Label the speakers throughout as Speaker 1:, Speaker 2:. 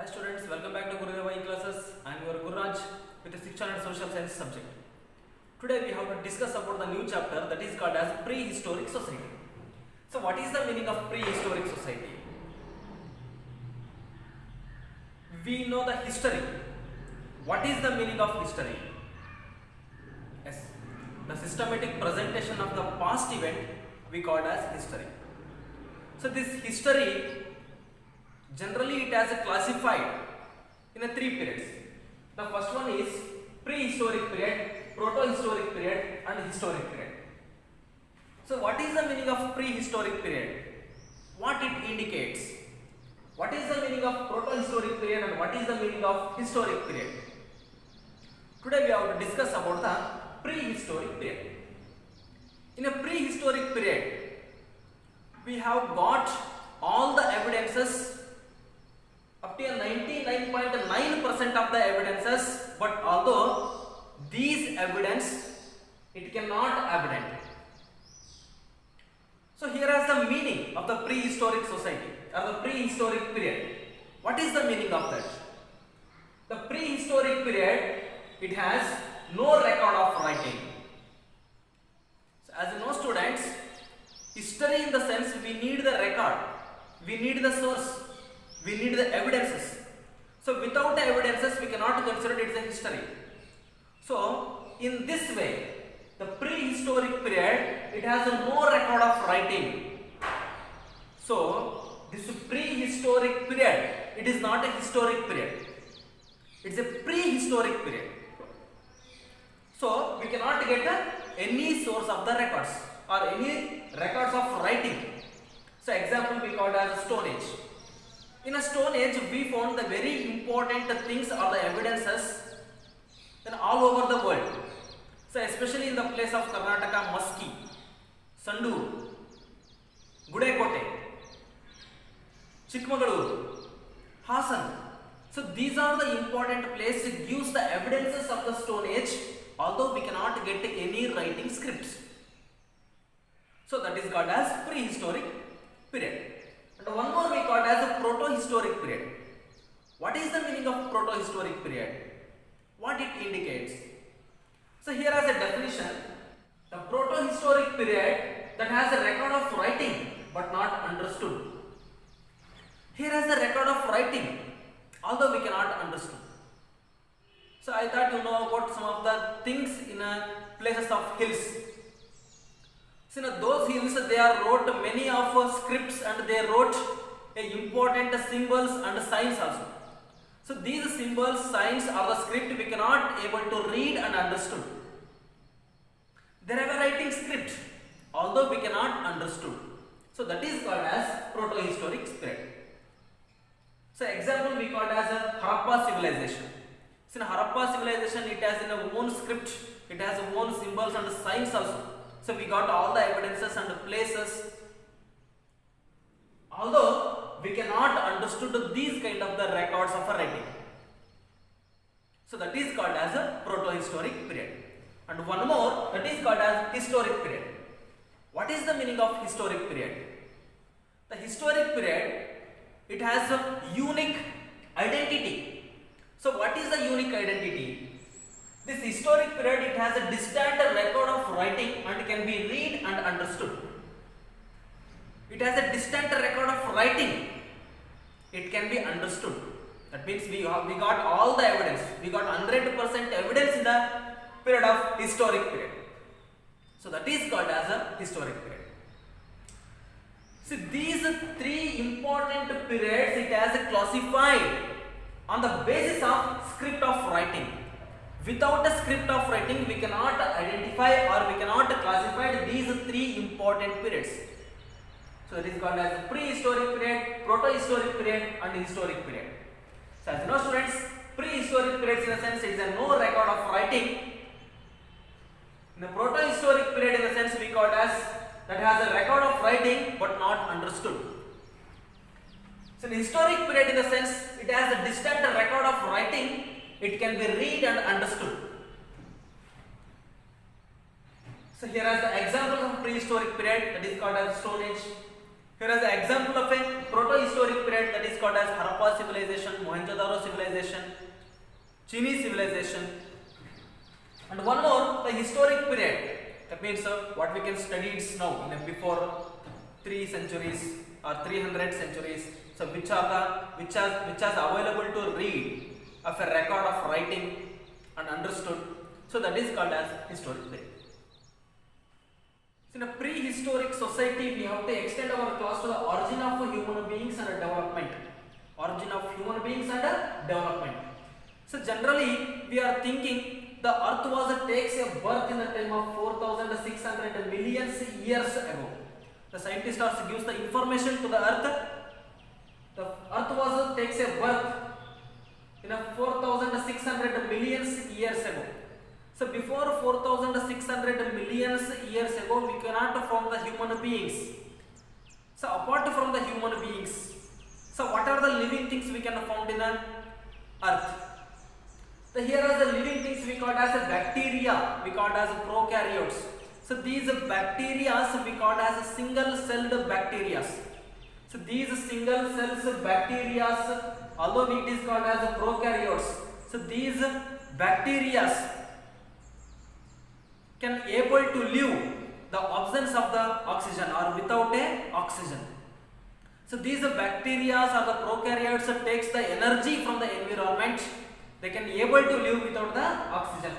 Speaker 1: Students, welcome back to Gurudeva E-Classes. I am your Gururaj with the 6th standard social science subject. Today we have to discuss about the new chapter that is called as prehistoric society. So what is the meaning of prehistoric society? We know the history. What is the meaning of history? Yes, the systematic presentation of the past event we call as history. So this history generally it has classified in a three periods. The first one is prehistoric period, protohistoric period and historic period. So what is the meaning of prehistoric period? What it indicates? What is the meaning of protohistoric period and what is the meaning of historic period? Today we have to discuss about the prehistoric period. In a prehistoric period, we have got all the evidences up to 99.9% of the evidences, but although these evidence it cannot evident. So here is the meaning of the prehistoric society or the prehistoric period. What is the meaning of that? The prehistoric period, it has no record of writing. So as you know students, history in the sense we need the record, we need the source, we need the evidences. So without the evidences we cannot consider it as a history. So in this way, the prehistoric period, it has no record of writing. So this prehistoric period, it is not a historic period. It is a prehistoric period. So we cannot get any source of the records or any records of writing. So example we call it as a Stone Age. In a Stone Age we found the very important things or the evidences in all over the world. So especially in the place of Karnataka, Maski, Sandur, Gudekote, Chikmagaluru, Hassan. So these are the important places. It gives the evidences of the Stone Age, although we cannot get any writing scripts. So that is called as prehistoric period. And one more we call as a protohistoric period. What is the meaning of protohistoric period? What it indicates? So here as a definition, the protohistoric period that has a record of writing but not understood. Here has a record of writing, although we cannot understood. So I thought you know about some of the things in places of hills. So in those hills they are wrote many of scripts and they wrote important symbols and signs also. So these symbols, signs or the script we cannot able to read and understood. They are writing script, although we cannot understood. So that is called as protohistoric period. So example we call it as a Harappa civilization. So in Harappa civilization it has its own script, it has its own symbols and signs also. So we got all the evidences and places. Although we cannot understood these kind of the records of a writing. So that is called as a protohistoric period. And one more, that is called as historic period. What is the meaning of historic period? The historic period, it has a unique identity. So what is the unique identity? This historic period, it has a distant record of writing and can be read and understood. It has a distant record of writing. It can be understood. That means we got all the evidence. We got 100% evidence in the period of historic period. So that is called as a historic period. See these three important periods, it has classified on the basis of script of writing. Without a script of writing, we cannot identify or we cannot classify these three important periods. So it is called as a prehistoric period, protohistoric period and historic period. So as you know students, prehistoric periods in a sense is a no record of writing. In the protohistoric period in the sense we call it as that has a record of writing but not understood. So in historic period in the sense it has a distant record of writing, it can be read and understood. So here is the example of prehistoric period, that is called as Stone Age. Here is an example of a proto-historic period that is called as Harappa civilization, Mohenjo-daro civilization, Chinese civilization, and one more, the historic period. That means what we can study it now in before 3 centuries or 300 centuries. So which are available to read of a record of writing and understood. So that is called as historic period. So in a prehistoric society, we have to extend our class to the origin of human beings and development. Origin of human beings and development. So generally, we are thinking the earth takes a birth in the time of 4,600 million years ago. The scientist also gives the information to the earth. The earth takes a birth in a 4,600 million years ago. So before 4,600 million years ago, we cannot form the human beings. So apart from the human beings, so what are the living things we can found in the earth? So here are the living things we call as a bacteria, we call as prokaryotes. So these bacteria we call as single-celled bacteria. So these single cells bacteria, although it is called as prokaryotes, so these bacteria can able to live the absence of the oxygen or without a oxygen. So these bacteria or the prokaryotes takes the energy from the environment. They can able to live without the oxygen.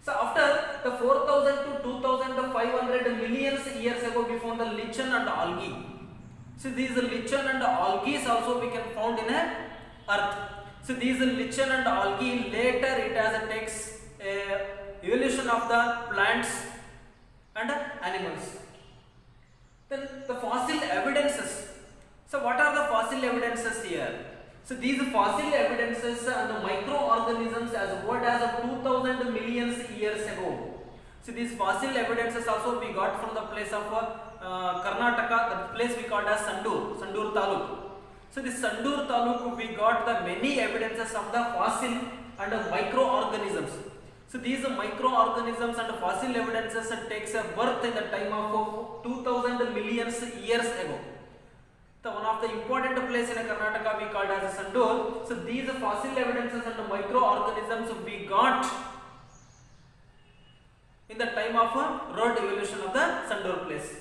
Speaker 1: So after the 4,000 to 2,500 million years ago, we found the lichen and algae. So these lichen and algae also we can found in a earth. So these lichen and algae later it has takes a evolution of the plants and animals. Then the fossil evidences. So what are the fossil evidences here? So these fossil evidences and the microorganisms as old as 2,000 million years ago. So these fossil evidences also we got from the place of Karnataka, the place we called as Sandur Taluk. So this Sandur Taluk we got the many evidences of the fossil and microorganisms. So these microorganisms and fossil evidences takes a birth in the time of 2,000 million years ago. So one of the important place in Karnataka we called as Sandur. So these fossil evidences and microorganisms we got in the time of road evolution of the Sandur place.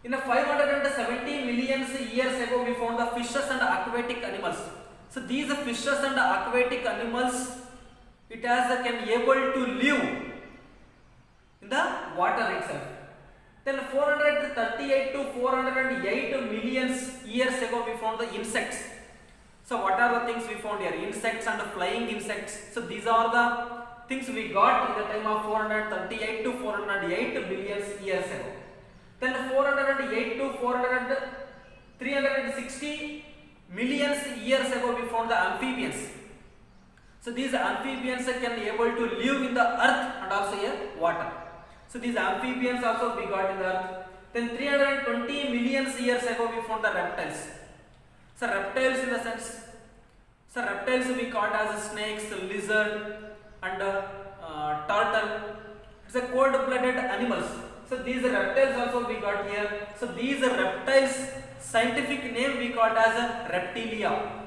Speaker 1: In the 570 million years ago we found the fishes and aquatic animals. So these fishes and aquatic animals it has can able to live in the water itself. Then 438 to 408 million years ago we found the insects. So what are the things we found here? Insects and flying insects. So these are the things we got in the time of 438 to 408 billion years ago. Then 408 to 360 million years ago we found the amphibians. So these amphibians can able to live in the earth and also in water. So these amphibians also we got in the earth. Then 320 million years ago we found the reptiles. So reptiles in the sense, so reptiles we caught as snakes, lizard and turtle. It's a cold-blooded animals. So these reptiles also we got here. So these reptiles scientific name we called as reptilia.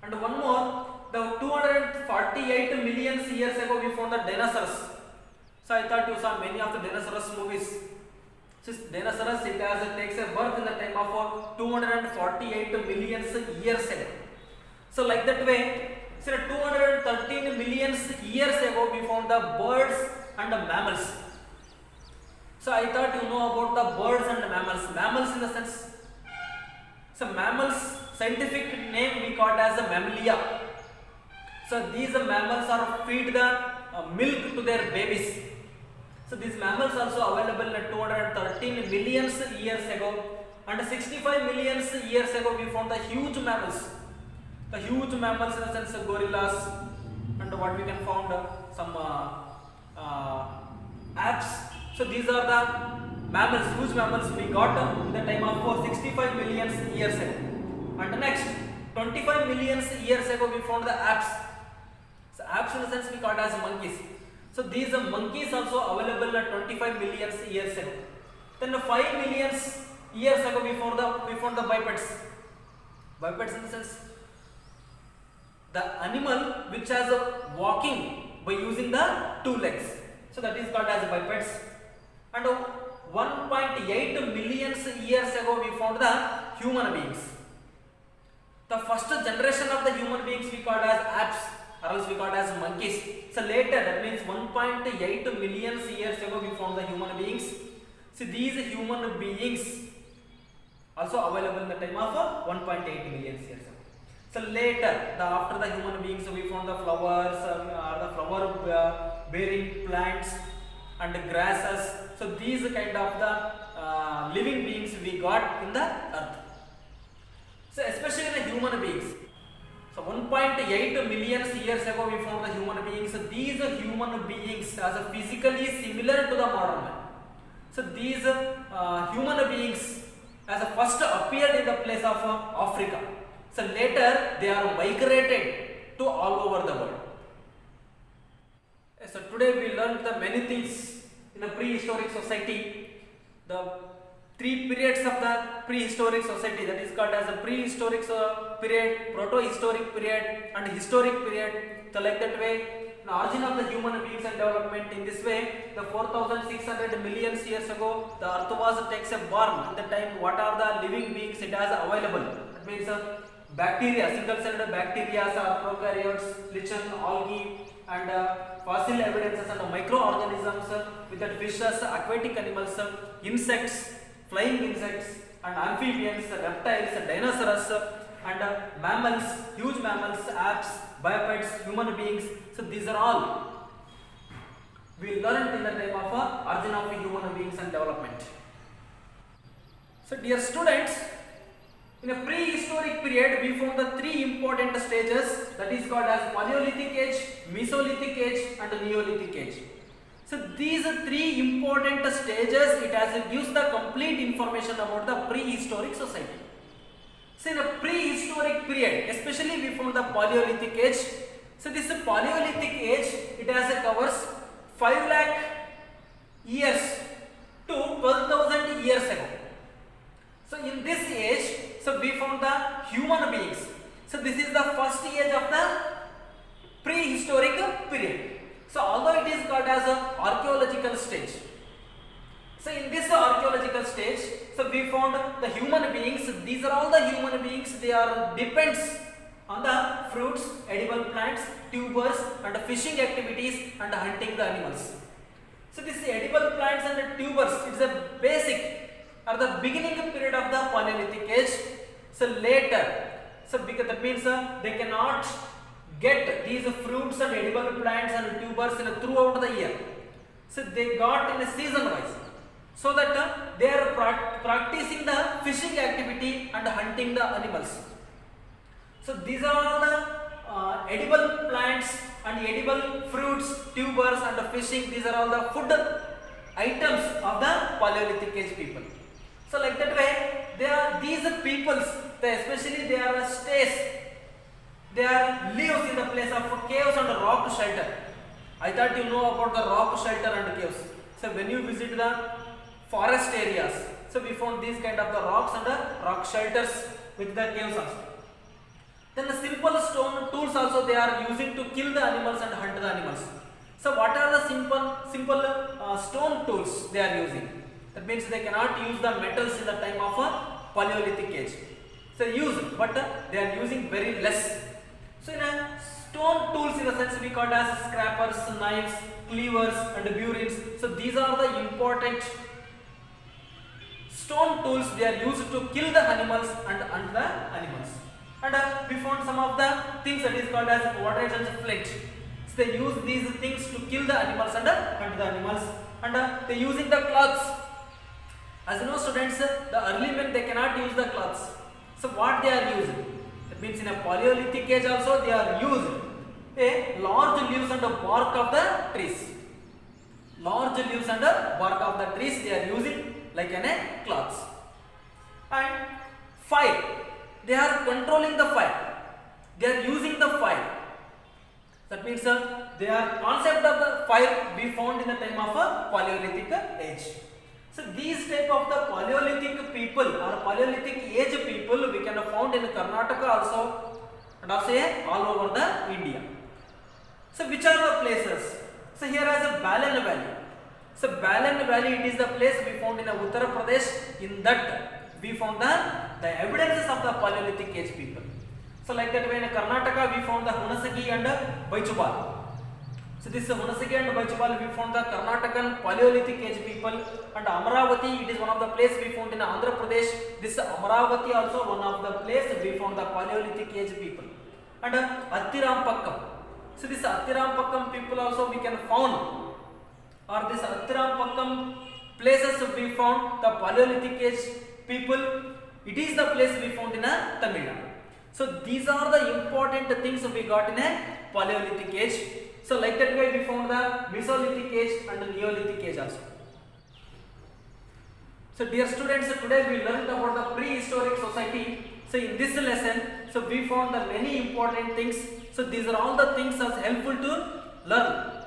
Speaker 1: And one more, the 248 million years ago we found the dinosaurs. So I thought you saw many of the dinosaurs movies. So dinosaurs it has takes a birth in the time of 248 million years ago. So like that way, so 213 million years ago we found the birds and the mammals. So I thought you know about the birds and the mammals. Mammals in the sense, so mammals scientific name we called as a mammalia. So these mammals are feed the milk to their babies. So these mammals also available in 213 million years ago, and 65 million years ago we found the huge mammals. The huge mammals in the sense of gorillas, and what we can found some apes. So these are the mammals, huge mammals we got in the time of 65 million years ago. And next 25 million years ago we found the apes. So apes in the sense we called as monkeys. So these monkeys also available at 25 million years ago. Then 5 million years ago we found the bipeds. Bipeds in the sense the animal which has a walking by using the two legs. So that is called as bipeds. And 1.8 million years ago we found the human beings. The first generation of the human beings we called as apes, or else we called as monkeys. So later, that means 1.8 million years ago we found the human beings. See, these human beings also available in the time of 1.8 million years ago. So later, after the human beings, we found the flowers or the flower bearing plants and grasses. So these kind of the living beings we got in the earth. So especially the human beings. So 1.8 million years ago we found the human beings. So these human beings are physically similar to the modern man. So these human beings as first appeared in the place of Africa. So later they are migrated to all over the world. So today we learned the many things in a prehistoric society. The three periods of the prehistoric society, that is called as a prehistoric period, proto-historic period and historic period. So like that way, the origin of the human beings and development in this way, the 4,600 million years ago, the earth was takes a born. At the time, what are the living beings it has available? That means bacteria, single-celled bacteria, prokaryotes, lichen, algae, and fossil evidences and microorganisms with that fishes, aquatic animals, insects, flying insects and amphibians, reptiles, dinosaurs and mammals, huge mammals, apes, bipeds, human beings. So these are all we learned in the time of origin of human beings and development. So dear students, in a prehistoric period we found the three important stages, that is called as Paleolithic age, Mesolithic age and Neolithic age. So these three important stages, it gives the complete information about the prehistoric society. So in a prehistoric period, especially we found the Paleolithic age. So this Paleolithic age, it covers 5 lakh years to 12,000 years ago. So in this age, so we found the human beings. So this is the first age of the prehistoric period. So although it is called as an archaeological stage. So in this archaeological stage, so we found the human beings. These are all the human beings. They are depends on the fruits, edible plants, tubers and fishing activities and hunting the animals. So this edible plants and tubers, it's a basic or the beginning period of the Paleolithic age. So later, so because that means they cannot get these fruits and edible plants and tubers throughout the year. So they got in a season wise, so that they are practicing the fishing activity and hunting the animals. So these are all the edible plants and edible fruits, tubers and fishing. These are all the food items of the Paleolithic age people. So like that way, they are these peoples, especially they are stays. They are lives in the place of caves and rock shelter. I thought you know about the rock shelter and caves. So when you visit the forest areas, so we found these kind of the rocks and the rock shelters with the caves also. Then the simple stone tools also they are using to kill the animals and hunt the animals. So what are the simple stone tools they are using? That means they cannot use the metals in the time of a Paleolithic age. So use, but they are using very less. So in a stone tools in the sense we call as scrapers, knives, cleavers and burins. So these are the important stone tools they are used to kill the animals and hunt the animals. And we found some of the things that is called as water and flint. So they use these things to kill the animals and hunt the animals. And they using the cloths. As you know students, the early men they cannot use the cloths. So what they are using? That means in a Paleolithic age also they are used a large leaves and the bark of the trees. Large leaves and the bark of the trees they are using like a cloths. And fire. They are controlling the fire. They are using the fire. That means their concept of the fire we found in the time of a Paleolithic age. So these type of the Paleolithic people or Paleolithic age people we can found in Karnataka also and also all over the India. So which are the places? So here is a Balan Valley. So Balan Valley, it is the place we found in Uttar Pradesh. In that we found the evidences of the Paleolithic age people. So like that way in Karnataka we found the Hunasagi and Baichubal. So this Hunasagi and Baichubal we found the Karnatakan Paleolithic age people, and Amaravati, it is one of the place we found in Andhra Pradesh. This Amaravati also one of the place we found the Paleolithic age people. And Attirampakkam. So this Attirampakkam people also we can found, or this Attirampakkam places we found the Paleolithic age people. It is the place we found in Tamil Nadu. So these are the important things we got in a Paleolithic age. So like that way we found the Mesolithic age and Neolithic age also. So dear students, today we learned about the prehistoric society. So in this lesson, so we found the many important things. So these are all the things as helpful to learn.